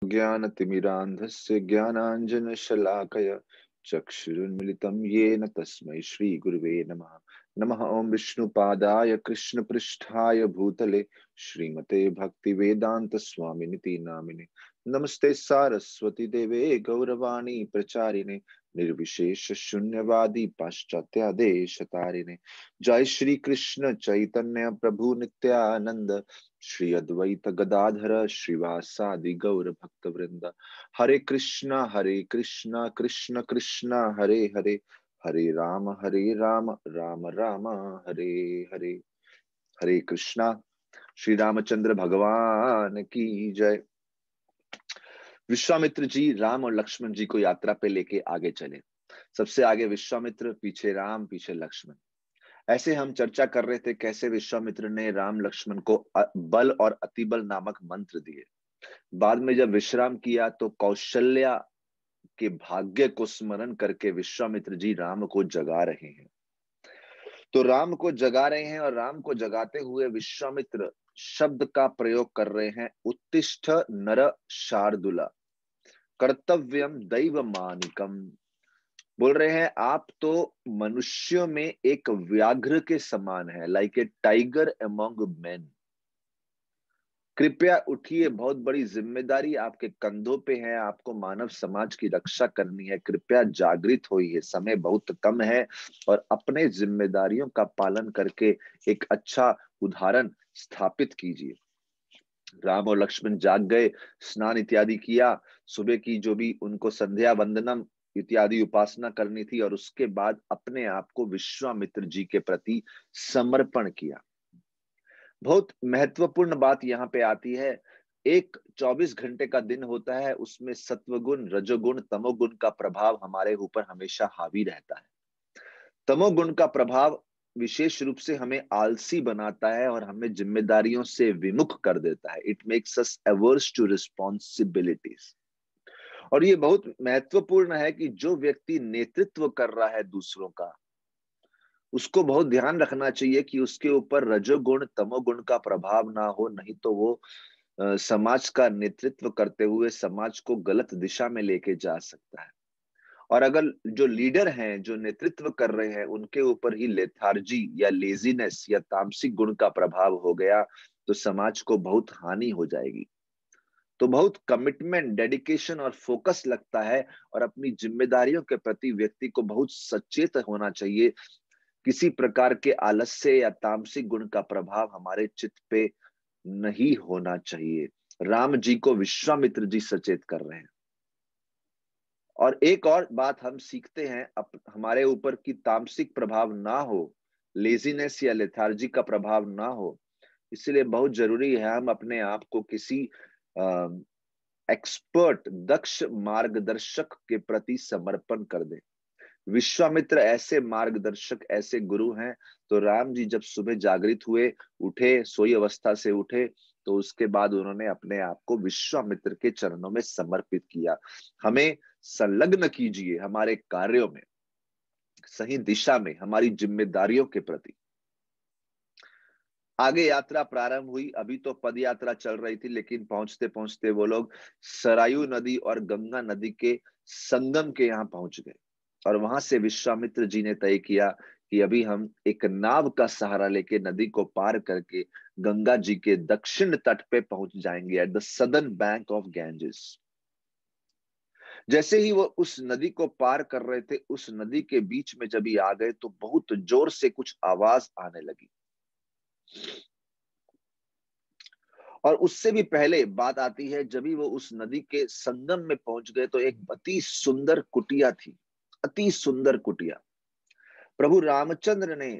ज्ञानतिमिरान्धस्य ज्ञानाञ्जनशलाकया चक्षुरुन्मिलितं येन तस्मै श्रीगुरुवे नमः। नमः ओं विष्णुपादाय कृष्णपृष्ठाय भूतले श्रीमते भक्तिवेदान्त स्वामिनिति नामिने। नमस्ते सारस्वती देवे गौरवाणी प्रचारिणे निर्विशेष शून्यवादी पाश्चात्यादेश तारिणे। जय श्री कृष्ण चैतन्य प्रभु नित्यानंद श्री अद्वैत गदाधर श्रीवासादि गौर भक्त वृंद। हरे कृष्णा कृष्ण कृष्णा हरे हरे, हरे राम राम राम हरे हरे। हरे कृष्णा। श्री रामचंद्र भगवान की जय। विश्वामित्र जी राम और लक्ष्मण जी को यात्रा पे लेके आगे चले। सबसे आगे विश्वामित्र, पीछे राम, पीछे लक्ष्मण। ऐसे हम चर्चा कर रहे थे कैसे विश्वामित्र ने राम लक्ष्मण को बल और अतिबल नामक मंत्र दिए। बाद में जब विश्राम किया तो कौशल्या के भाग्य को स्मरण करके विश्वामित्र जी राम को जगा रहे हैं। तो राम को जगा रहे हैं और राम को जगाते हुए विश्वामित्र शब्द का प्रयोग कर रहे हैं। उत्तिष्ठ नर शार्दुला कर्तव्यम दैव मानिकम। बोल रहे हैं आप तो मनुष्यों में एक व्याघ्र के समान है, like a tiger among main. कृपया उठिए, बहुत बड़ी जिम्मेदारी आपके कंधों पे है, आपको मानव समाज की रक्षा करनी है। कृपया जागृत होइए, समय बहुत कम है और अपने जिम्मेदारियों का पालन करके एक अच्छा उदाहरण स्थापित कीजिए। राम और लक्ष्मण जाग गए, स्नान इत्यादि किया, सुबह की जो भी उनको संध्या वंदनम इत्यादि उपासना करनी थी और उसके बाद अपने आप को विश्वामित्र जी के प्रति समर्पण किया। बहुत महत्वपूर्ण बात यहाँ पे आती है। एक 24 घंटे का दिन होता है, उसमें सत्वगुण, रजोगुण, तमोगुण का प्रभाव हमारे ऊपर हमेशा हावी रहता है। तमोगुण का प्रभाव विशेष रूप से हमें आलसी बनाता है और हमें जिम्मेदारियों से विमुख कर देता है। It makes us averse to responsibilities. और ये बहुत महत्वपूर्ण है कि जो व्यक्ति नेतृत्व कर रहा है दूसरों का, उसको बहुत ध्यान रखना चाहिए कि उसके ऊपर रजोगुण तमोगुण का प्रभाव ना हो, नहीं तो वो समाज का नेतृत्व करते हुए समाज को गलत दिशा में लेके जा सकता है। और अगर जो लीडर हैं, जो नेतृत्व कर रहे हैं, उनके ऊपर ही लेथार्जी या लेजीनेस या तामसिक गुण का प्रभाव हो गया तो समाज को बहुत हानि हो जाएगी। तो बहुत कमिटमेंट, डेडिकेशन और फोकस लगता है और अपनी जिम्मेदारियों के प्रति व्यक्ति को बहुत सचेत होना चाहिए। किसी प्रकार के आलस्य या तामसिक गुण का प्रभाव हमारे चित्त पे नहीं होना चाहिए। राम जी को विश्वामित्र जी सचेत कर रहे हैं। और एक और बात हम सीखते हैं, हमारे ऊपर की तामसिक प्रभाव ना हो, लेजीनेस या लेथार्जी का प्रभाव ना हो, इसलिए बहुत जरूरी है हम अपने आप को किसी एक्सपर्ट, दक्ष मार्गदर्शक के प्रति समर्पण कर दें। विश्वामित्र ऐसे मार्गदर्शक, ऐसे गुरु हैं। तो राम जी जब सुबह जागृत हुए, उठे, सोई अवस्था से उठे, तो उसके बाद उन्होंने अपने आप को विश्वामित्र के चरणों में समर्पित किया। हमें संलग्न कीजिए हमारे कार्यों में, सही दिशा में, हमारी जिम्मेदारियों के प्रति। आगे यात्रा प्रारंभ हुई। अभी तो पद यात्रा चल रही थी, लेकिन पहुंचते पहुंचते वो लोग सरयू नदी और गंगा नदी के संगम के यहाँ पहुंच गए। और वहां से विश्वामित्र जी ने तय किया कि अभी हम एक नाव का सहारा लेके नदी को पार करके गंगा जी के दक्षिण तट पे पहुंच जाएंगे, at the southern bank of Ganges. जैसे ही वो उस नदी को पार कर रहे थे, उस नदी के बीच में जब ये आ गए तो बहुत जोर से कुछ आवाज आने लगी। और उससे भी पहले बात आती है, जब भी वो उस नदी के संगम में पहुंच गए तो एक अति सुंदर कुटिया थी, अति सुंदर कुटिया। प्रभु रामचंद्र ने,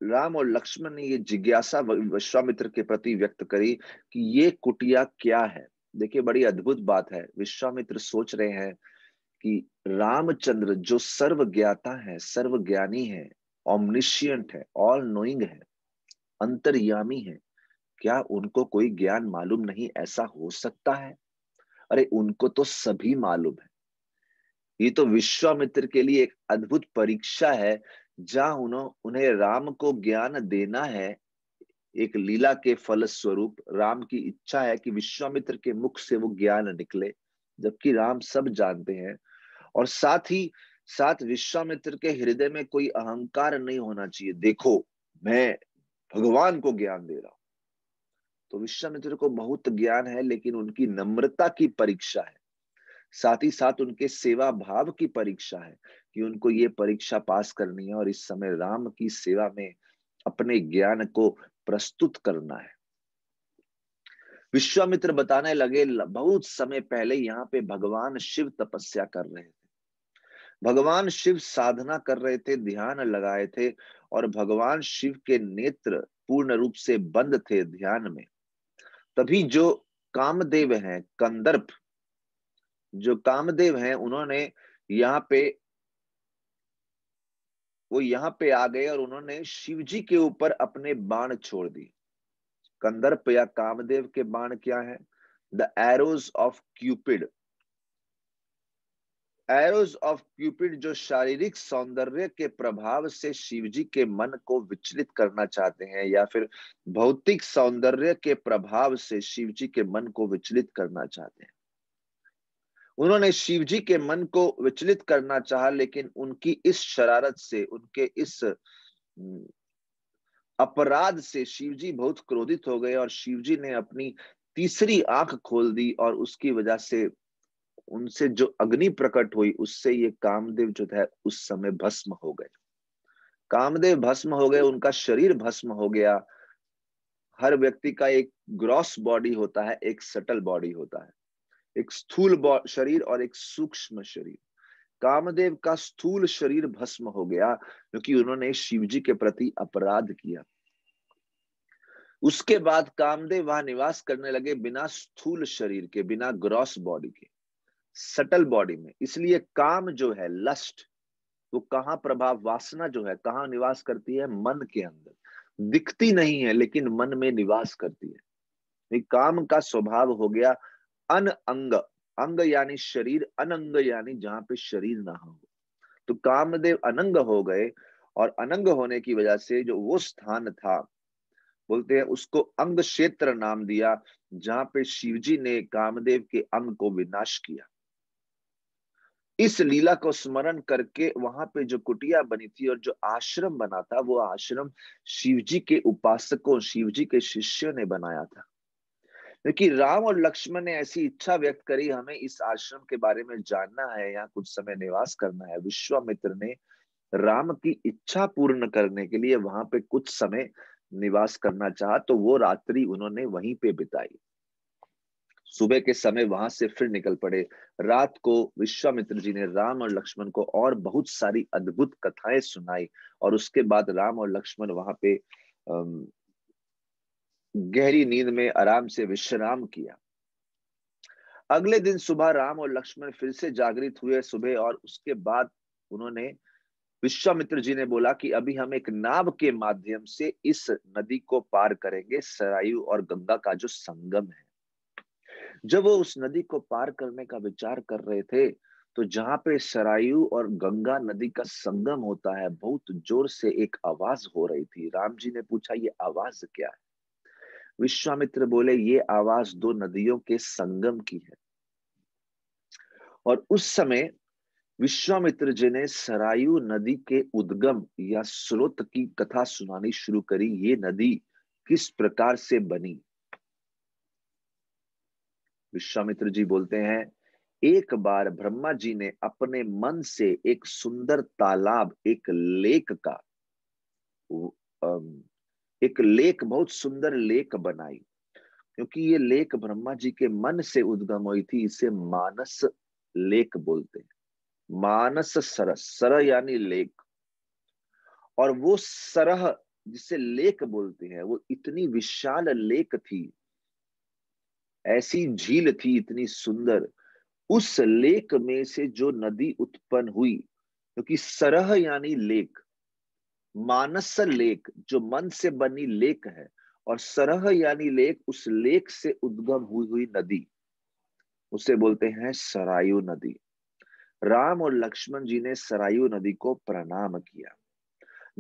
राम और लक्ष्मण ने ये जिज्ञासा विश्वामित्र के प्रति व्यक्त करी कि ये कुटिया क्या है। देखिए, बड़ी अद्भुत बात है। विश्वामित्र सोच रहे हैं कि रामचंद्र जो सर्वज्ञाता है, सर्वज्ञानी है, ऑमनिशियंट है, ऑल नोइंग है, अंतर्यामी है, क्या उनको कोई ज्ञान मालूम नहीं? ऐसा हो सकता है? अरे उनको तो सभी मालूम है। ये तो विश्वामित्र के लिए एक अद्भुत परीक्षा है, जहां उन्हें राम को ज्ञान देना है। एक लीला के फल स्वरूप राम की इच्छा है कि विश्वामित्र के मुख से वो ज्ञान निकले, जबकि राम सब जानते हैं। और साथ विश्वामित्र के हृदय में कोई अहंकार नहीं होना चाहिए, देखो मैं भगवान को ज्ञान दे रहा हूं। तो विश्वामित्र को बहुत ज्ञान है, लेकिन उनकी नम्रता की परीक्षा है, साथ ही साथ उनके सेवा भाव की परीक्षा है कि उनको ये परीक्षा पास करनी है और इस समय राम की सेवा में अपने ज्ञान को प्रस्तुत करना है। विश्वामित्र बताने लगे, बहुत समय पहले यहाँ पे भगवान शिव तपस्या कर रहे थे। भगवान शिव साधना कर रहे थे, ध्यान लगाए थे, और भगवान शिव के नेत्र पूर्ण रूप से बंद थे ध्यान में। तभी जो कामदेव हैं, कंदर्प जो कामदेव हैं, उन्होंने यहाँ पे वो यहाँ पे आ गए और उन्होंने शिव जी के ऊपर अपने बाण छोड़ दिए। कंदर्प या कामदेव के बाण क्या है? The arrows of Cupid. Arrows of Cupid जो शारीरिक सौंदर्य के प्रभाव से शिवजी के मन को विचलित करना चाहते हैं, या फिर भौतिक सौंदर्य के प्रभाव से शिवजी के मन को विचलित करना चाहते हैं। उन्होंने शिवजी के मन को विचलित करना चाहा, लेकिन उनकी इस शरारत से, उनके इस अपराध से शिवजी बहुत क्रोधित हो गए और शिवजी ने अपनी तीसरी आंख खोल दी, और उसकी वजह से उनसे जो अग्नि प्रकट हुई, उससे ये कामदेव जो है उस समय भस्म हो गए। कामदेव भस्म हो गए, उनका शरीर भस्म हो गया। हर व्यक्ति का एक ग्रॉस बॉडी होता है, एक सटल बॉडी होता है, एक स्थूल शरीर और एक सूक्ष्म शरीर। कामदेव का स्थूल शरीर भस्म हो गया क्योंकि उन्होंने शिवजी के प्रति अपराध किया। उसके बाद कामदेव वहां निवास करने लगे बिना स्थूल शरीर के, बिना ग्रॉस बॉडी के, सटल बॉडी में। इसलिए काम जो है, लस्ट, वो कहाँ प्रभाव, वासना जो है कहाँ निवास करती है? मन के अंदर। दिखती नहीं है लेकिन मन में निवास करती है। ये काम का स्वभाव हो गया अन अंग। अंग यानी शरीर, अनंग यानी जहां पे शरीर ना हो। तो कामदेव अनंग हो गए, और अनंग होने की वजह से जो वो स्थान था, बोलते हैं उसको अंग क्षेत्र नाम दिया, जहां पे शिवजी ने कामदेव के अंग को विनाश किया। इस लीला को स्मरण करके वहां पे जो कुटिया बनी थी और जो आश्रम बना था, वो आश्रम शिवजी के उपासकों, शिवजी के शिष्यों ने बनाया था। क्योंकि राम और लक्ष्मण ने ऐसी इच्छा व्यक्त करी, हमें इस आश्रम के बारे में जानना है, यहाँ कुछ समय निवास करना है। विश्वामित्र ने राम की इच्छा पूर्ण करने के लिए वहां पे कुछ समय निवास करना चाहा, तो वो रात्रि उन्होंने वहीं पे बिताई। सुबह के समय वहां से फिर निकल पड़े। रात को विश्वामित्र जी ने राम और लक्ष्मण को और बहुत सारी अद्भुत कथाएं सुनाई, और उसके बाद राम और लक्ष्मण वहां पे गहरी नींद में आराम से विश्राम किया। अगले दिन सुबह राम और लक्ष्मण फिर से जागृत हुए सुबह, और उसके बाद उन्होंने, विश्वामित्र जी ने बोला कि अभी हम एक नाव के माध्यम से इस नदी को पार करेंगे, सरयू और गंगा का जो संगम है। जब वो उस नदी को पार करने का विचार कर रहे थे, तो जहां पे सरयू और गंगा नदी का संगम होता है, बहुत जोर से एक आवाज हो रही थी। राम जी ने पूछा, ये आवाज क्या है? विश्वामित्र बोले, ये आवाज दो नदियों के संगम की है। और उस समय विश्वामित्र जी ने सरयू नदी के उद्गम या स्रोत की कथा सुनानी शुरू करी। ये नदी किस प्रकार से बनी? विश्वामित्र जी बोलते हैं, एक बार ब्रह्मा जी ने अपने मन से एक सुंदर तालाब, एक लेक, बहुत सुंदर लेक बनाई। क्योंकि ये लेक ब्रह्मा जी के मन से उद्गम हुई थी, इसे मानस लेक बोलते हैं। मानस सरस, सर यानी लेक। और वो सरह जिसे लेक बोलते हैं, वो इतनी विशाल लेक थी, ऐसी झील थी इतनी सुंदर। उस लेक में से जो नदी उत्पन्न हुई, क्योंकि सरह यानी लेक, मानस लेक जो मन से बनी लेक है, और सरह यानी लेक, उस लेक से उद्गम हुई हुई नदी, उसे बोलते हैं सरयू नदी। राम और लक्ष्मण जी ने सरयू नदी को प्रणाम किया।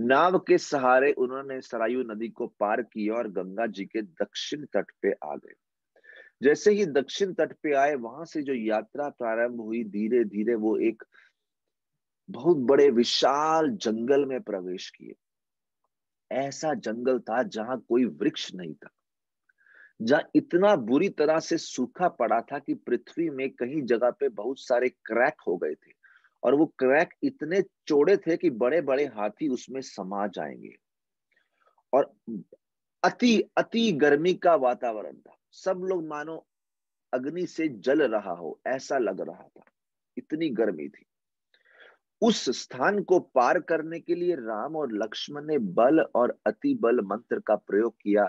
नाव के सहारे उन्होंने सरयू नदी को पार किया और गंगा जी के दक्षिण तट पे आ गए। जैसे ही दक्षिण तट पे आए, वहां से जो यात्रा प्रारंभ हुई, धीरे धीरे वो एक बहुत बड़े विशाल जंगल में प्रवेश किए। ऐसा जंगल था जहां कोई वृक्ष नहीं था, जहां इतना बुरी तरह से सूखा पड़ा था कि पृथ्वी में कहीं जगह पे बहुत सारे क्रैक हो गए थे, और वो क्रैक इतने चौड़े थे कि बड़े बड़े हाथी उसमें समा जाएंगे। और अति अति गर्मी का वातावरण था, सब लोग मानो अग्नि से जल रहा हो ऐसा लग रहा था, इतनी गर्मी थी। उस स्थान को पार करने के लिए राम और लक्ष्मण ने बल और अति बल मंत्र का प्रयोग किया,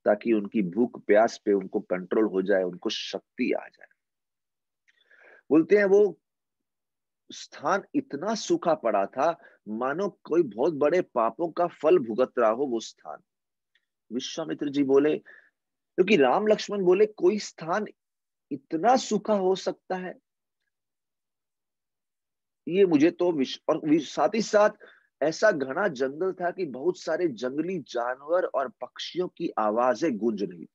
ताकि उनकी भूख प्यास पे उनको कंट्रोल हो जाए, उनको शक्ति आ जाए। बोलते हैं वो स्थान इतना सूखा पड़ा था, मानो कोई बहुत बड़े पापों का फल भुगत रहा हो वो स्थान। विश्वामित्र जी बोले, क्योंकि राम लक्ष्मण बोले कोई स्थान इतना सूखा हो सकता है, ये मुझे तो साथ ही साथ ऐसा घना जंगल था कि बहुत सारे जंगली जानवर और पक्षियों की आवाजें गूंज रही थी।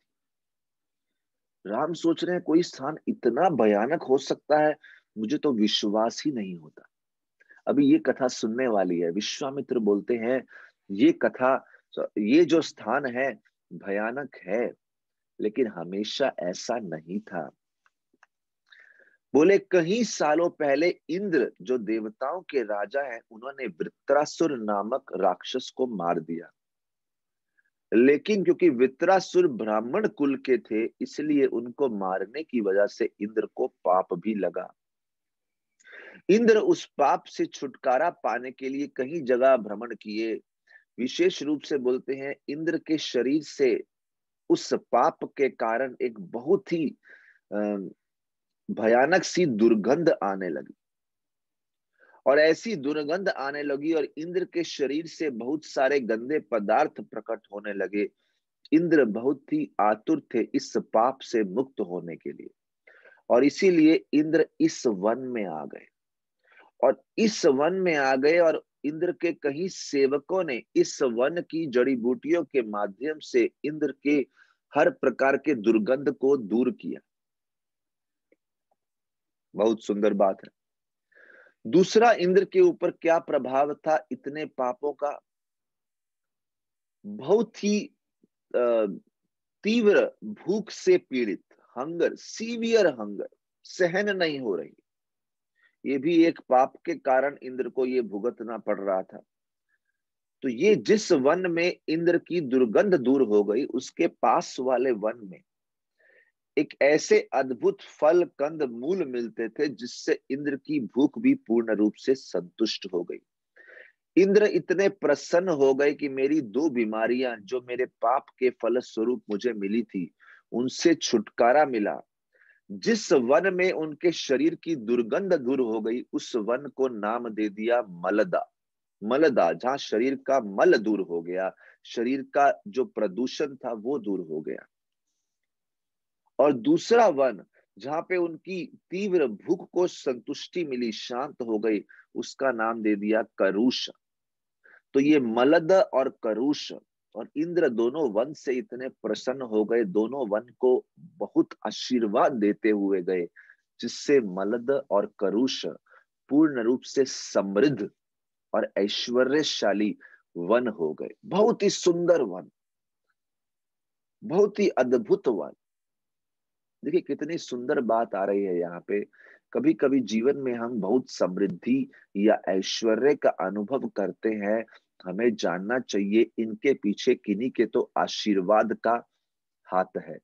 राम सोच रहे हैं कोई स्थान इतना भयानक हो सकता है, मुझे तो विश्वास ही नहीं होता। अभी ये कथा सुनने वाली है। विश्वामित्र बोलते हैं ये कथा, ये जो स्थान है भयानक है, लेकिन हमेशा ऐसा नहीं था। बोले कई सालों पहले इंद्र जो देवताओं के राजा हैं, उन्होंने वृत्रासुर नामक राक्षस को मार दिया। लेकिन क्योंकि वृत्रासुर ब्राह्मण कुल के थे, इसलिए उनको मारने की वजह से इंद्र को पाप भी लगा। इंद्र उस पाप से छुटकारा पाने के लिए कई जगह भ्रमण किए। विशेष रूप से बोलते हैं इंद्र के शरीर से उस पाप के कारण एक बहुत ही भयानक सी दुर्गंध आने लगी, और ऐसी दुर्गंध आने लगी और इंद्र के शरीर से बहुत सारे गंदे पदार्थ प्रकट होने लगे। इंद्र बहुत ही आतुर थे इस पाप से मुक्त होने के लिए, और इसीलिए इंद्र इस वन में आ गए। और इस वन में आ गए और इंद्र के कई सेवकों ने इस वन की जड़ी बूटियों के माध्यम से इंद्र के हर प्रकार के दुर्गंध को दूर किया। बहुत सुंदर बात है। दूसरा, इंद्र के ऊपर क्या प्रभाव था इतने पापों का? बहुत ही तीव्र भूख से पीड़ित, हंगर, सीवियर हंगर, सहन नहीं हो रही। ये भी एक पाप के कारण इंद्र को ये भुगतना पड़ रहा था। तो ये जिस वन में इंद्र की दुर्गंध दूर हो गई, उसके पास वाले वन में एक ऐसे अद्भुत फल कंद मूल मिलते थे जिससे इंद्र की भूख भी पूर्ण रूप से संतुष्ट हो गई। इंद्र इतने प्रसन्न हो गए कि मेरी दो बीमारियां जो मेरे पाप के फल स्वरूप मुझे मिली थी, उनसे छुटकारा मिला। जिस वन में उनके शरीर की दुर्गंध दूर हो गई, उस वन को नाम दे दिया मलदा। मलदा, जहां शरीर का मल दूर हो गया, शरीर का जो प्रदूषण था वो दूर हो गया। और दूसरा वन जहां पे उनकी तीव्र भूख को संतुष्टि मिली, शांत हो गई, उसका नाम दे दिया करुष। तो ये मलद और करुष और इंद्र दोनों वन से इतने प्रसन्न हो गए, दोनों वन को बहुत आशीर्वाद देते हुए गए, जिससे मलद और करुष पूर्ण रूप से समृद्ध और ऐश्वर्यशाली वन हो गए। बहुत ही सुंदर वन, बहुत ही अद्भुत वन। देखिए कितनी सुंदर बात आ रही है यहाँ पे। कभी कभी जीवन में हम बहुत समृद्धि या ऐश्वर्य का अनुभव करते हैं, हमें जानना चाहिए इनके पीछे किन्हीं के तो आशीर्वाद का हाथ है।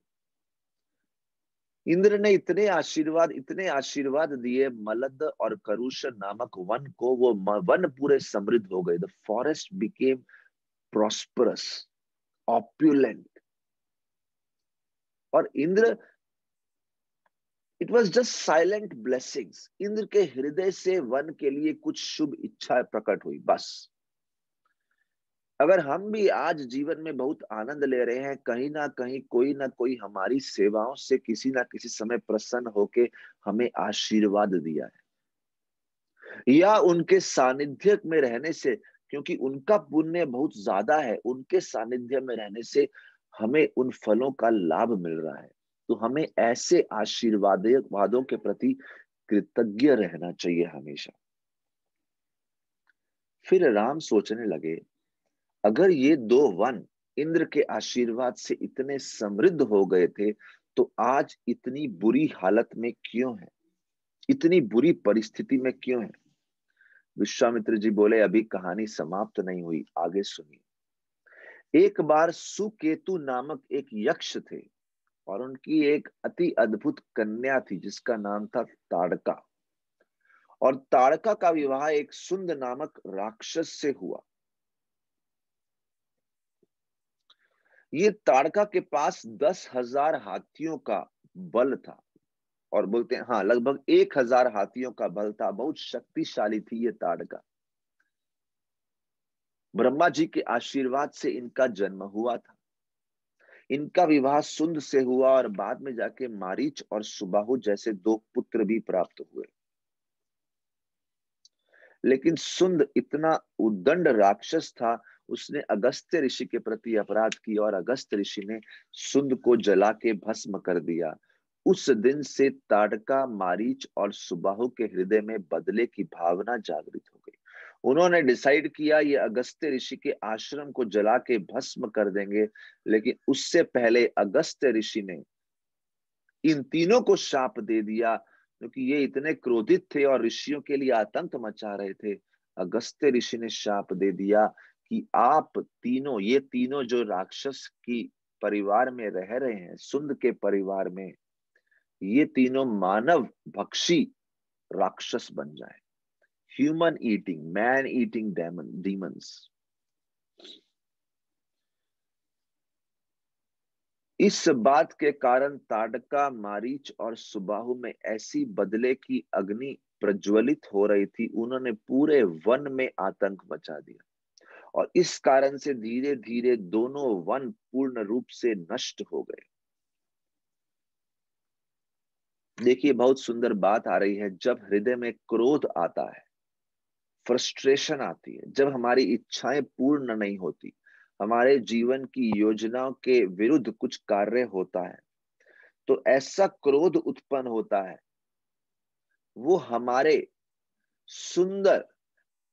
इंद्र ने इतने आशीर्वाद दिए मलद और करुष नामक वन को, वो वन पूरे समृद्ध हो गए। The forest became prosperous, opulent. और Indra, it was just silent blessings. Indra के हृदय से वन के लिए कुछ शुभ इच्छा प्रकट हुई, बस। अगर हम भी आज जीवन में बहुत आनंद ले रहे हैं, कहीं ना कोई हमारी सेवाओं से किसी ना किसी समय प्रसन्न होके हमें आशीर्वाद दिया है, या उनके सानिध्य में रहने से क्योंकि उनका पुण्य बहुत ज्यादा है, उनके सानिध्य में रहने से हमें उन फलों का लाभ मिल रहा है। तो हमें ऐसे आशीर्वादों के प्रति कृतज्ञ रहना चाहिए हमेशा। फिर राम सोचने लगे, अगर ये दो वन इंद्र के आशीर्वाद से इतने समृद्ध हो गए थे, तो आज इतनी बुरी हालत में क्यों है, इतनी बुरी परिस्थिति में क्यों है? विश्वामित्र जी बोले, अभी कहानी समाप्त नहीं हुई, आगे सुनिए। एक बार सुकेतु नामक एक यक्ष थे और उनकी एक अति अद्भुत कन्या थी जिसका नाम था ताड़का। और ताड़का का विवाह एक सुंद नामक राक्षस से हुआ। ये ताड़का के पास 10,000 हाथियों का बल था, और बोलते हैं हाँ लगभग 1,000 हाथियों का बल था। बहुत शक्तिशाली थी ये ताड़का। ब्रह्मा जी के आशीर्वाद से इनका जन्म हुआ था। इनका विवाह सुंद से हुआ और बाद में जाके मारीच और सुबाहु जैसे दो पुत्र भी प्राप्त हुए। लेकिन सुंद इतना उद्दंड राक्षस था, उसने अगस्त्य ऋषि के प्रति अपराध किया और अगस्त्य ऋषि ने सुंद को जला के भस्म कर दिया। उस दिन से ताड़का, मारीच और सुबाहु के हृदय में बदले की भावना जागृत हो गई। उन्होंने डिसाइड किया ये अगस्त्य ऋषि के आश्रम को जला के भस्म कर देंगे, लेकिन उससे पहले अगस्त्य ऋषि ने इन तीनों को शाप दे दिया, क्योंकि ये इतने क्रोधित थे और ऋषियों के लिए आतंक मचा रहे थे। अगस्त्य ऋषि ने शाप दे दिया कि आप तीनों, ये तीनों जो राक्षस की परिवार में रह रहे हैं, सुंद के परिवार में, ये तीनों मानव भक्षी राक्षस बन जाए। Human eating, man eating demons. इस बात के कारण ताड़का, मारीच और सुबाहु में ऐसी बदले की अग्नि प्रज्वलित हो रही थी, उन्होंने पूरे वन में आतंक मचा दिया और इस कारण से धीरे धीरे दोनों वन पूर्ण रूप से नष्ट हो गए। देखिए बहुत सुंदर बात आ रही है। जब हृदय में क्रोध आता है, फ्रस्ट्रेशन आती है, जब हमारी इच्छाएं पूर्ण नहीं होती, हमारे जीवन की योजनाओं के विरुद्ध कुछ कार्य होता है, तो ऐसा क्रोध उत्पन्न होता है, वो हमारे सुंदर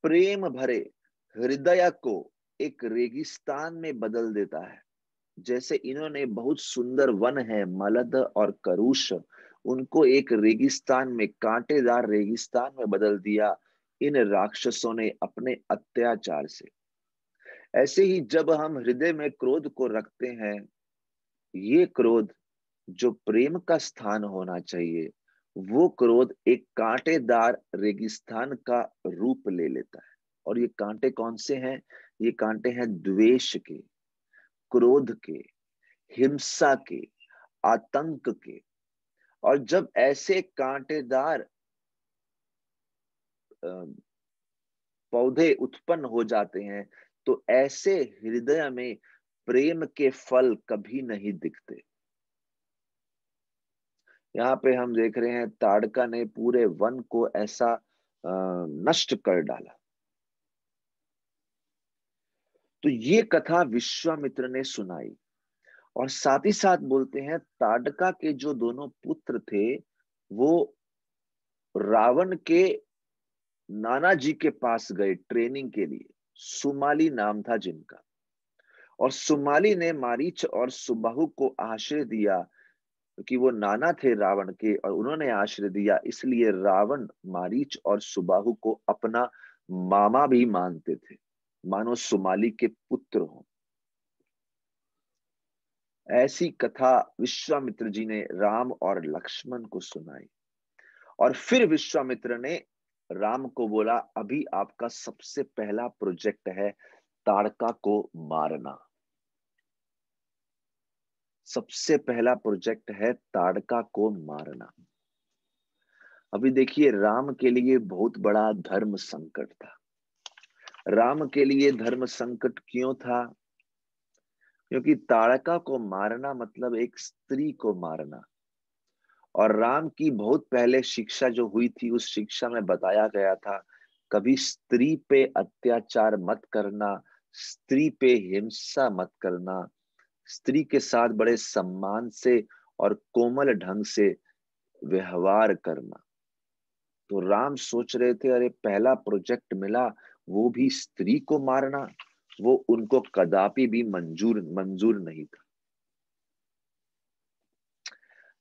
प्रेम भरे हृदय को एक रेगिस्तान में बदल देता है। जैसे इन्होंने बहुत सुंदर वन है मलद और करुष, उनको एक रेगिस्तान में, कांटेदार रेगिस्तान में बदल दिया इन राक्षसों ने अपने अत्याचार से। ऐसे ही जब हम हृदय में क्रोध को रखते हैं, ये क्रोध जो प्रेम का स्थान होना चाहिए, वो क्रोध एक कांटेदार रेगिस्तान का रूप ले लेता है। और ये कांटे कौन से हैं? ये कांटे हैं द्वेष के, क्रोध के, हिंसा के, आतंक के। और जब ऐसे कांटेदार पौधे उत्पन्न हो जाते हैं, तो ऐसे हृदय में प्रेम के फल कभी नहीं दिखते। यहाँ पे हम देख रहे हैं ताड़का ने पूरे वन को ऐसा नष्ट कर डाला। तो ये कथा विश्वामित्र ने सुनाई और साथ ही साथ बोलते हैं ताड़का के जो दोनों पुत्र थे, वो रावण के नाना जी के पास गए ट्रेनिंग के लिए। सुमाली नाम था जिनका। और सुमाली ने मारीच और सुबाहु को आश्रय दिया, क्योंकि वो नाना थे रावण के और उन्होंने आश्रय दिया, इसलिए रावण मारीच और सुबाहु को अपना मामा भी मानते थे, मानो सुमाली के पुत्र हो। ऐसी कथा विश्वामित्र जी ने राम और लक्ष्मण को सुनाई। और फिर विश्वामित्र ने राम को बोला, अभी आपका सबसे पहला प्रोजेक्ट है ताड़का को मारना। सबसे पहला प्रोजेक्ट है ताड़का को मारना। अभी देखिए राम के लिए बहुत बड़ा धर्म संकट था। राम के लिए धर्म संकट क्यों था? क्योंकि ताड़का को मारना मतलब एक स्त्री को मारना। और राम की बहुत पहले शिक्षा जो हुई थी, उस शिक्षा में बताया गया था कभी स्त्री पे अत्याचार मत करना, स्त्री पे हिंसा मत करना, स्त्री के साथ बड़े सम्मान से और कोमल ढंग से व्यवहार करना। तो राम सोच रहे थे, अरे पहला प्रोजेक्ट मिला, वो भी स्त्री को मारना, वो उनको कदापि भी मंजूर मंजूर नहीं था।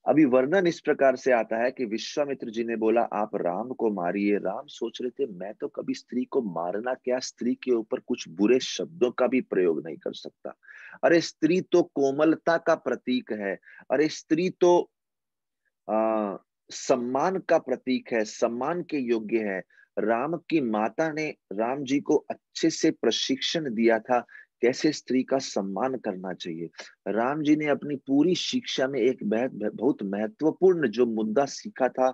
अभी वर्णन इस प्रकार से आता है कि विश्वामित्र जी ने बोला, आप राम को मारिए। राम सोच रहे थे, मैं तो कभी स्त्री को मारना क्या, स्त्री के ऊपर कुछ बुरे शब्दों का भी प्रयोग नहीं कर सकता। अरे स्त्री तो कोमलता का प्रतीक है, अरे स्त्री तो आ, सम्मान का प्रतीक है, सम्मान के योग्य है। राम की माता ने राम जी को अच्छे से प्रशिक्षण दिया था कैसे स्त्री का सम्मान करना चाहिए। राम जी ने अपनी पूरी शिक्षा में एक बहुत महत्वपूर्ण जो मुद्दा सीखा था,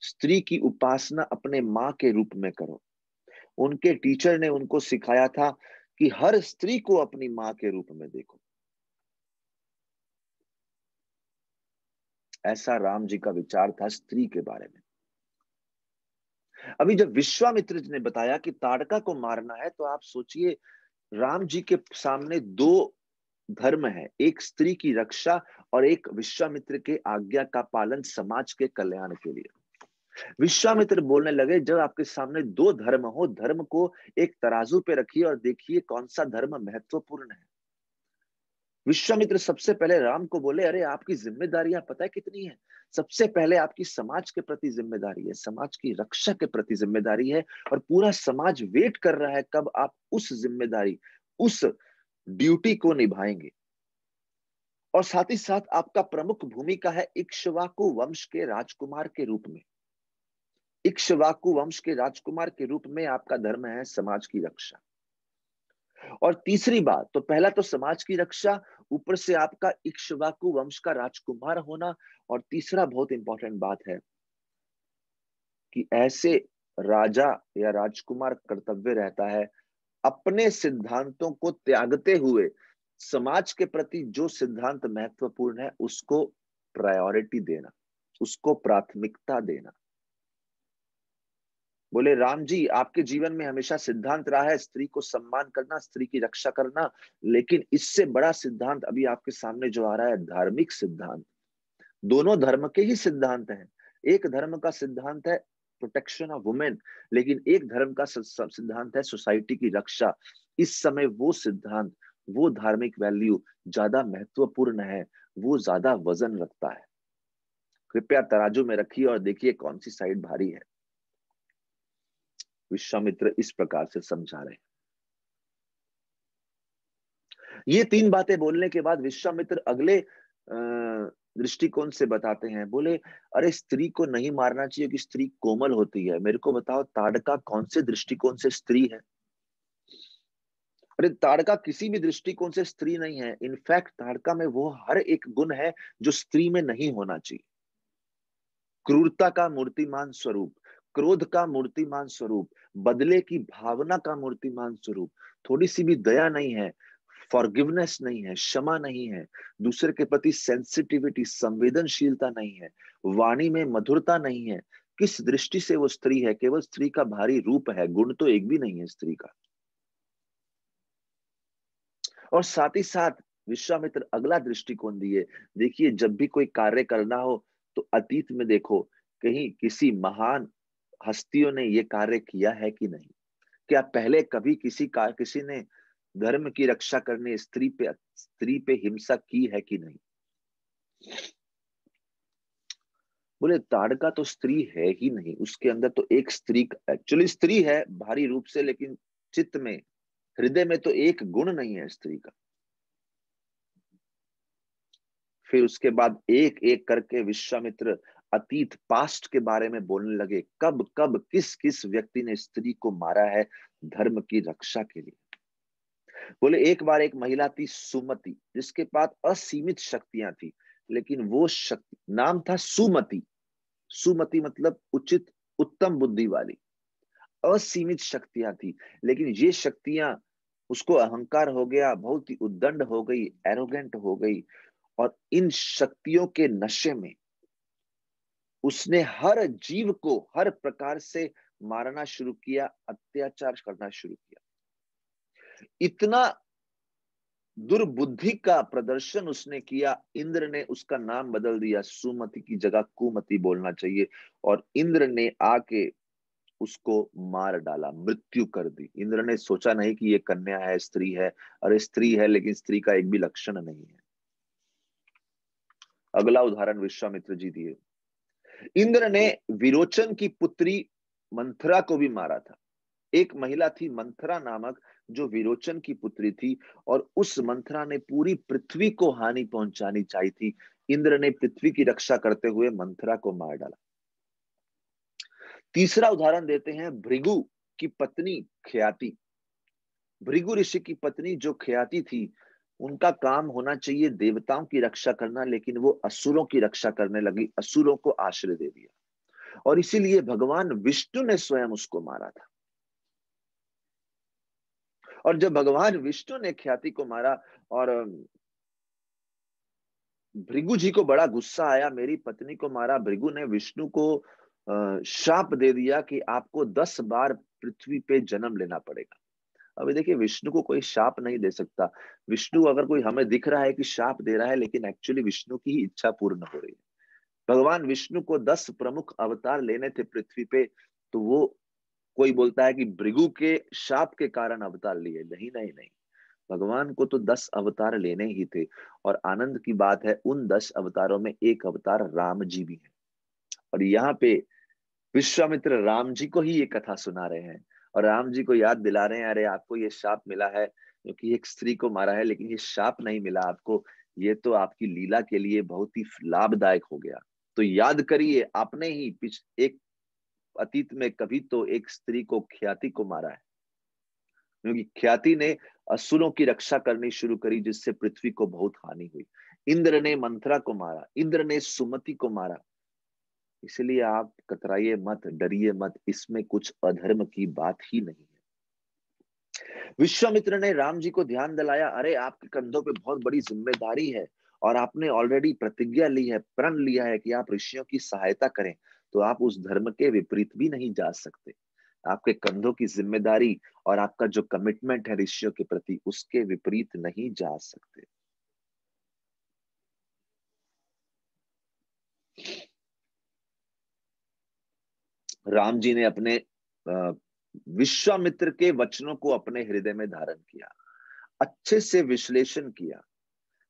स्त्री की उपासना अपने माँ के रूप में करो। उनके टीचर ने उनको सिखाया था कि हर स्त्री को अपनी माँ के रूप में देखो। ऐसा राम जी का विचार था स्त्री के बारे में। अभी जब विश्वामित्र जी ने बताया कि ताड़का को मारना है, तो आप सोचिए, राम जी के सामने दो धर्म है, एक स्त्री की रक्षा और एक विश्वामित्र के आज्ञा का पालन समाज के कल्याण के लिए। विश्वामित्र बोलने लगे, जब आपके सामने दो धर्म हो, धर्म को एक तराजू पे रखिए और देखिए कौन सा धर्म महत्वपूर्ण है। विश्वामित्र सबसे पहले राम को बोले, अरे आपकी जिम्मेदारियां पता है कितनी है। सबसे पहले आपकी समाज के प्रति जिम्मेदारी है, समाज की रक्षा के प्रति जिम्मेदारी है, और पूरा समाज वेट कर रहा है कब आप उस जिम्मेदारी, उस ड्यूटी को निभाएंगे। और साथ ही साथ आपका प्रमुख भूमिका है इक्ष्वाकु वंश के राजकुमार के रूप में। इक्ष्वाकु वंश के राजकुमार के रूप में आपका धर्म है समाज की रक्षा। और तीसरी बात, तो पहला तो समाज की रक्षा, ऊपर से आपका इक्ष्वाकु वंश का राजकुमार होना, और तीसरा बहुत इंपॉर्टेंट बात है कि ऐसे राजा या राजकुमार कर्तव्य रहता है अपने सिद्धांतों को त्यागते हुए समाज के प्रति जो सिद्धांत महत्वपूर्ण है उसको प्रायोरिटी देना, उसको प्राथमिकता देना। बोले, राम जी आपके जीवन में हमेशा सिद्धांत रहा है स्त्री को सम्मान करना, स्त्री की रक्षा करना, लेकिन इससे बड़ा सिद्धांत अभी आपके सामने जो आ रहा है, धार्मिक सिद्धांत। दोनों धर्म के ही सिद्धांत हैं। एक धर्म का सिद्धांत है प्रोटेक्शन ऑफ वुमेन, लेकिन एक धर्म का सिद्धांत है सोसाइटी की रक्षा। इस समय वो सिद्धांत, वो धार्मिक वैल्यू ज्यादा महत्वपूर्ण है, वो ज्यादा वजन रखता है। कृपया तराजू में रखिए और देखिए कौन सी साइड भारी है। विश्वामित्र इस प्रकार से समझा रहे हैं। ये तीन बातें बोलने के बाद विश्वामित्र अगले दृष्टिकोण से बताते हैं। बोले, अरे स्त्री को नहीं मारना चाहिए कि स्त्री कोमल होती है। मेरे को बताओ, ताड़का कौन से दृष्टिकोण से स्त्री है? अरे ताड़का किसी भी दृष्टिकोण से स्त्री नहीं है। इनफैक्ट ताड़का में वो हर एक गुण है जो स्त्री में नहीं होना चाहिए। क्रूरता का मूर्तिमान स्वरूप, क्रोध का मूर्तिमान स्वरूप, बदले की भावना का मूर्तिमान स्वरूप, थोड़ी सी भी दया नहीं है, फॉरगिवनेस नहीं है, क्षमा नहीं है, दूसरे के प्रति सेंसिटिविटी, संवेदनशीलता नहीं है, वाणी में मधुरता नहीं है। किस दृष्टि से वो स्त्री है? केवल स्त्री का भारी रूप है, गुण तो एक भी नहीं है स्त्री का। और साथ ही साथ विश्वामित्र अगला दृष्टिकोण दिए। देखिए, जब भी कोई कार्य करना हो तो अतीत में देखो, कहीं किसी महान हस्तियों ने ये कार्य किया है कि नहीं। क्या पहले कभी किसी ने धर्म की रक्षा करने स्त्री पे हिंसा की है कि नहीं? बोले, ताड़का तो स्त्री है ही नहीं, उसके अंदर तो एक स्त्री, एक्चुअली स्त्री है भारी रूप से, लेकिन चित्त में, हृदय में तो एक गुण नहीं है स्त्री का। फिर उसके बाद एक एक करके विश्वामित्र अतीत, पास्ट के बारे में बोलने लगे। कब कब किस किस व्यक्ति ने स्त्री को मारा है धर्म की रक्षा के लिए। बोले, एक बार एक महिला थी सुमति, जिसके पास असीमित शक्तियां थी, लेकिन वो शक्ति, नाम था सुमति। सुमति मतलब उचित, उत्तम बुद्धि वाली। असीमित शक्तियां थी, लेकिन ये शक्तियां, उसको अहंकार हो गया, बहुत ही उद्दंड हो गई, एरोगेंट हो गई, और इन शक्तियों के नशे में उसने हर जीव को हर प्रकार से मारना शुरू किया, अत्याचार करना शुरू किया। इतना दुर्बुद्धि का प्रदर्शन उसने किया, इंद्र ने उसका नाम बदल दिया, सुमति की जगह कुमति बोलना चाहिए, और इंद्र ने आके उसको मार डाला, मृत्यु कर दी। इंद्र ने सोचा नहीं कि ये कन्या है, स्त्री है। अरे स्त्री है, लेकिन स्त्री का एक भी लक्षण नहीं है। अगला उदाहरण विश्वामित्र जी दिए। इंद्र ने विरोचन की पुत्री मंथरा को भी मारा था। एक महिला थी मंथरा नामक, जो विरोचन की पुत्री थी, और उस मंथरा ने पूरी पृथ्वी को हानि पहुंचानी चाहिए थी। इंद्र ने पृथ्वी की रक्षा करते हुए मंथरा को मार डाला। तीसरा उदाहरण देते हैं भृगु की पत्नी ख्याति। भृगु ऋषि की पत्नी जो ख्याति थी, उनका काम होना चाहिए देवताओं की रक्षा करना, लेकिन वो असुरों की रक्षा करने लगी, असुरों को आश्रय दे दिया, और इसीलिए भगवान विष्णु ने स्वयं उसको मारा था। और जब भगवान विष्णु ने ख्याति को मारा, और भृगु जी को बड़ा गुस्सा आया, मेरी पत्नी को मारा। भृगु ने विष्णु को शाप दे दिया कि आपको 10 बार पृथ्वी पे जन्म लेना पड़ेगा। अभी देखिए, विष्णु को कोई शाप नहीं दे सकता। विष्णु अगर कोई हमें दिख रहा है कि शाप दे रहा है, लेकिन एक्चुअली विष्णु की ही इच्छा पूर्ण हो रही है। भगवान विष्णु को 10 प्रमुख अवतार लेने थे पृथ्वी पे, तो वो कोई बोलता है कि भृगु के शाप के कारण अवतार लिए। नहीं नहीं नहीं, भगवान को तो 10 अवतार लेने ही थे। और आनंद की बात है, उन 10 अवतारों में एक अवतार राम जी भी है। और यहाँ पे विश्वामित्र राम जी को ही ये कथा सुना रहे हैं, और राम जी को याद दिला रहे हैं, अरे आपको ये शाप मिला है क्योंकि एक स्त्री को मारा है, लेकिन ये शाप नहीं मिला आपको, ये तो आपकी लीला के लिए बहुत ही लाभदायक हो गया। तो याद करिए, आपने ही एक अतीत में कभी तो एक स्त्री को, ख्याति को मारा है, क्योंकि ख्याति ने असुरों की रक्षा करनी शुरू करी, जिससे पृथ्वी को बहुत हानि हुई। इंद्र ने मंथरा को मारा, इंद्र ने सुमति को मारा। इसलिए आप कतराइए मत, डरिए मत, इसमें कुछ अधर्म की बात ही नहीं है। विश्वामित्र ने राम जी को ध्यान दिलाया, अरे आपके कंधों पे बहुत बड़ी जिम्मेदारी है, और आपने ऑलरेडी प्रतिज्ञा ली है, प्रण लिया है कि आप ऋषियों की सहायता करें, तो आप उस धर्म के विपरीत भी नहीं जा सकते। आपके कंधों की जिम्मेदारी और आपका जो कमिटमेंट है ऋषियों के प्रति, उसके विपरीत नहीं जा सकते। राम जी ने अपने विश्वामित्र के वचनों को अपने हृदय में धारण किया, अच्छे से विश्लेषण किया।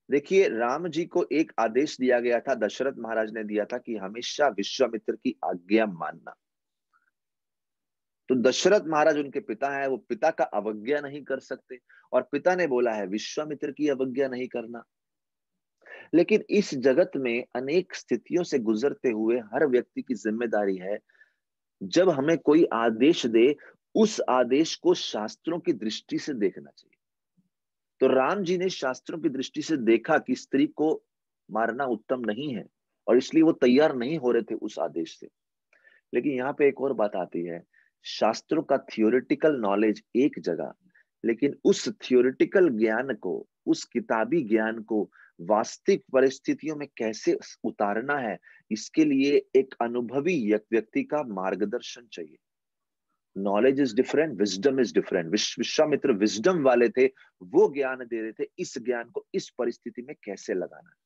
देखिए, राम जी को एक आदेश दिया गया था, दशरथ महाराज ने दिया था कि हमेशा विश्वामित्र की आज्ञा मानना। तो दशरथ महाराज उनके पिता हैं, वो पिता का अवज्ञा नहीं कर सकते, और पिता ने बोला है विश्वामित्र की अवज्ञा नहीं करना। लेकिन इस जगत में अनेक स्थितियों से गुजरते हुए हर व्यक्ति की जिम्मेदारी है, जब हमें कोई आदेश दे, उस आदेश को शास्त्रों की दृष्टि से देखना चाहिए। तो राम जी ने शास्त्रों की दृष्टि से देखा कि स्त्री को मारना उत्तम नहीं है, और इसलिए वो तैयार नहीं हो रहे थे उस आदेश से। लेकिन यहाँ पे एक और बात आती है, शास्त्रों का थियोरिटिकल नॉलेज एक जगह, लेकिन उस थियोरिटिकल ज्ञान को, उस किताबी ज्ञान को वास्तविक परिस्थितियों में कैसे उतारना है, इसके लिए एक अनुभवी व्यक्ति का मार्गदर्शन चाहिए। Knowledge is different, wisdom is different. Vishwamitra wisdom वाले थे, वो ज्ञान दे रहे थे, इस ज्ञान को इस परिस्थिति में कैसे लगाना है।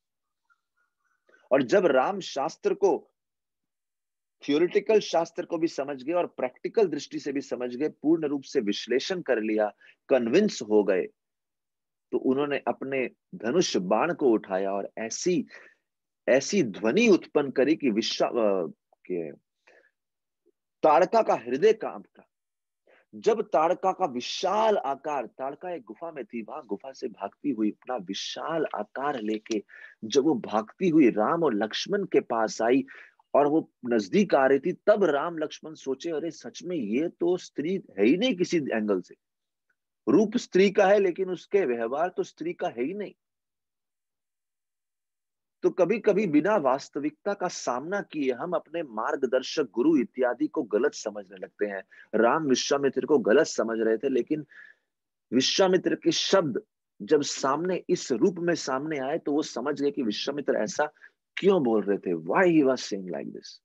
और जब राम शास्त्र को, थियोरिटिकल शास्त्र को भी समझ गए और प्रैक्टिकल दृष्टि से भी समझ गए, पूर्ण रूप से विश्लेषण कर लिया, कन्विंस हो गए, तो उन्होंने अपने धनुष बाण को उठाया और ऐसी ऐसी ध्वनि उत्पन्न करी कि के ताड़का का हृदय कांपता। जब ताड़का का विशाल आकार, ताड़का एक गुफा में थी, वहां गुफा से भागती हुई अपना विशाल आकार लेके जब वो भागती हुई राम और लक्ष्मण के पास आई, और वो नजदीक आ रही थी, तब राम लक्ष्मण सोचे, अरे सच में ये तो स्त्री है ही नहीं किसी एंगल से। रूप स्त्री का है, लेकिन उसके व्यवहार तो स्त्री का है ही नहीं। तो कभी कभी बिना वास्तविकता का सामना किए हम अपने मार्गदर्शक, गुरु इत्यादि को गलत समझने लगते हैं। राम विश्वामित्र को गलत समझ रहे थे, लेकिन विश्वामित्र के शब्द जब सामने इस रूप में सामने आए, तो वो समझ गए कि विश्वामित्र ऐसा क्यों बोल रहे थे, why he was saying like this.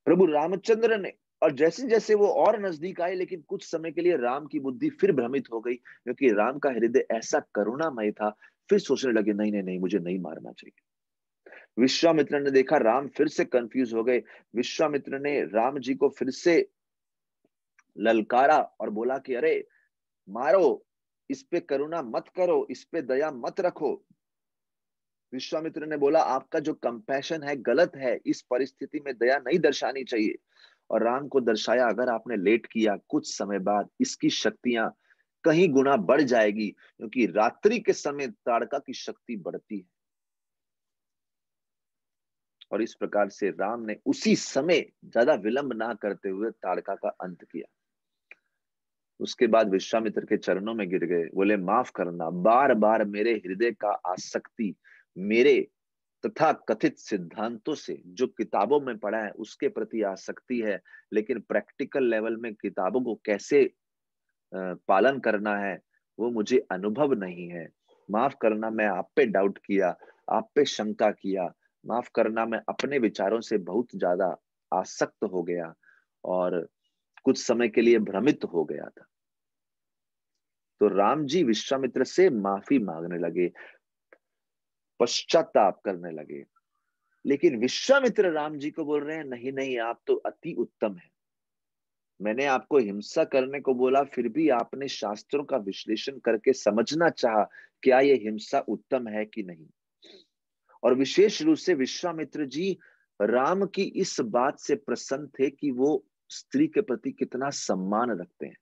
प्रभु रामचंद्र ने, और जैसे जैसे वो और नजदीक आए, लेकिन कुछ समय के लिए राम की बुद्धि फिर भ्रमित हो गई, क्योंकि राम का हृदय ऐसा करुणामय था। फिर सोचने लगे, नहीं नहीं नहीं, मुझे नहीं मारना चाहिए। विश्वामित्र ने देखा राम फिर से कंफ्यूज हो गए। विश्वामित्र ने राम जी को फिर से ललकारा और बोला कि अरे मारो, इस पे करुणा मत करो, इस पे दया मत रखो। विश्वामित्र ने बोला, आपका जो कंपैशन है गलत है, इस परिस्थिति में दया नहीं दर्शानी चाहिए। और राम को दर्शाया, अगर आपने लेट किया, कुछ समय बाद इसकी शक्तियां कहीं गुना बढ़ जाएगी, क्योंकि रात्रि के समय ताड़का की शक्ति बढ़ती है। और इस प्रकार से राम ने उसी समय, ज्यादा विलंब ना करते हुए, ताड़का का अंत किया। उसके बाद विश्वामित्र के चरणों में गिर गए, बोले माफ करना, बार बार मेरे हृदय का आसक्ति मेरे तथा कथित सिद्धांतों से, जो किताबों में पढ़ा है उसके प्रति आसक्ति है, लेकिन प्रैक्टिकल लेवल में किताबों को कैसे पालन करना है वो मुझे अनुभव नहीं है। माफ करना, मैं आप पे डाउट किया, आप पे शंका किया। माफ करना, मैं अपने विचारों से बहुत ज्यादा आसक्त हो गया और कुछ समय के लिए भ्रमित हो गया था। तो राम जी विश्वामित्र से माफी मांगने लगे, पश्चाताप करने लगे। लेकिन विश्वामित्र राम जी को बोल रहे हैं, नहीं नहीं, आप तो अति उत्तम है। मैंने आपको हिंसा करने को बोला, फिर भी आपने शास्त्रों का विश्लेषण करके समझना चाहा, क्या ये हिंसा उत्तम है कि नहीं। और विशेष रूप से विश्वामित्र जी राम की इस बात से प्रसन्न थे कि वो स्त्री के प्रति कितना सम्मान रखते हैं।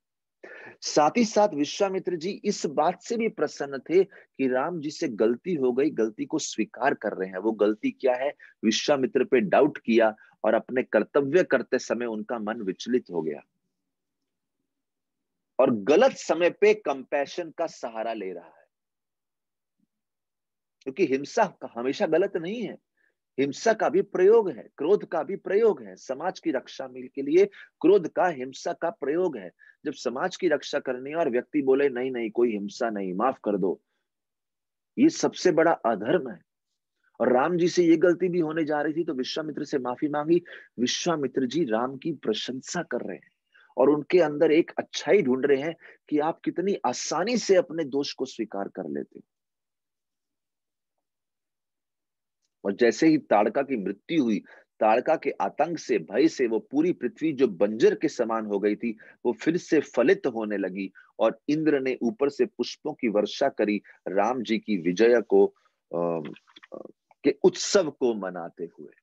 साथ ही साथ विश्वामित्र जी इस बात से भी प्रसन्न थे कि राम जी से गलती हो गई, गलती को स्वीकार कर रहे हैं। वो गलती क्या है? विश्वामित्र पे डाउट किया और अपने कर्तव्य करते समय उनका मन विचलित हो गया और गलत समय पे कंपैशन का सहारा ले रहा है। क्योंकि हिंसा हमेशा गलत नहीं है, हिंसा का भी प्रयोग है, क्रोध का भी प्रयोग है। समाज की रक्षा मिल के लिए क्रोध का, हिंसा का प्रयोग है। जब समाज की रक्षा करनी है और व्यक्ति बोले नहीं नहीं कोई हिंसा नहीं, माफ कर दो, ये सबसे बड़ा अधर्म है। और राम जी से ये गलती भी होने जा रही थी, तो विश्वामित्र से माफी मांगी। विश्वामित्र जी राम की प्रशंसा कर रहे हैं और उनके अंदर एक अच्छाई ढूंढ रहे हैं कि आप कितनी आसानी से अपने दोष को स्वीकार कर लेते हो। और जैसे ही ताड़का की मृत्यु हुई, ताड़का के आतंक से, भय से, वो पूरी पृथ्वी जो बंजर के समान हो गई थी, वो फिर से फलित होने लगी। और इंद्र ने ऊपर से पुष्पों की वर्षा करी, राम जी की विजय को के उत्सव को मनाते हुए।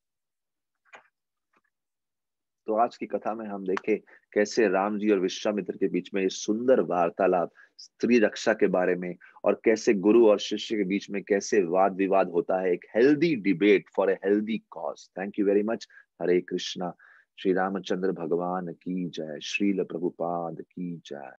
तो आज की कथा में हम देखें कैसे राम जी और विश्वामित्र के बीच में ये सुंदर वार्तालाप स्त्री रक्षा के बारे में, और कैसे गुरु और शिष्य के बीच में कैसे वाद विवाद होता है, एक healthy debate for a healthy cause. Thank you very much. Hare Krishna. Shri Ramchandra भगवान की जय। श्रील प्रभुपाद की जय।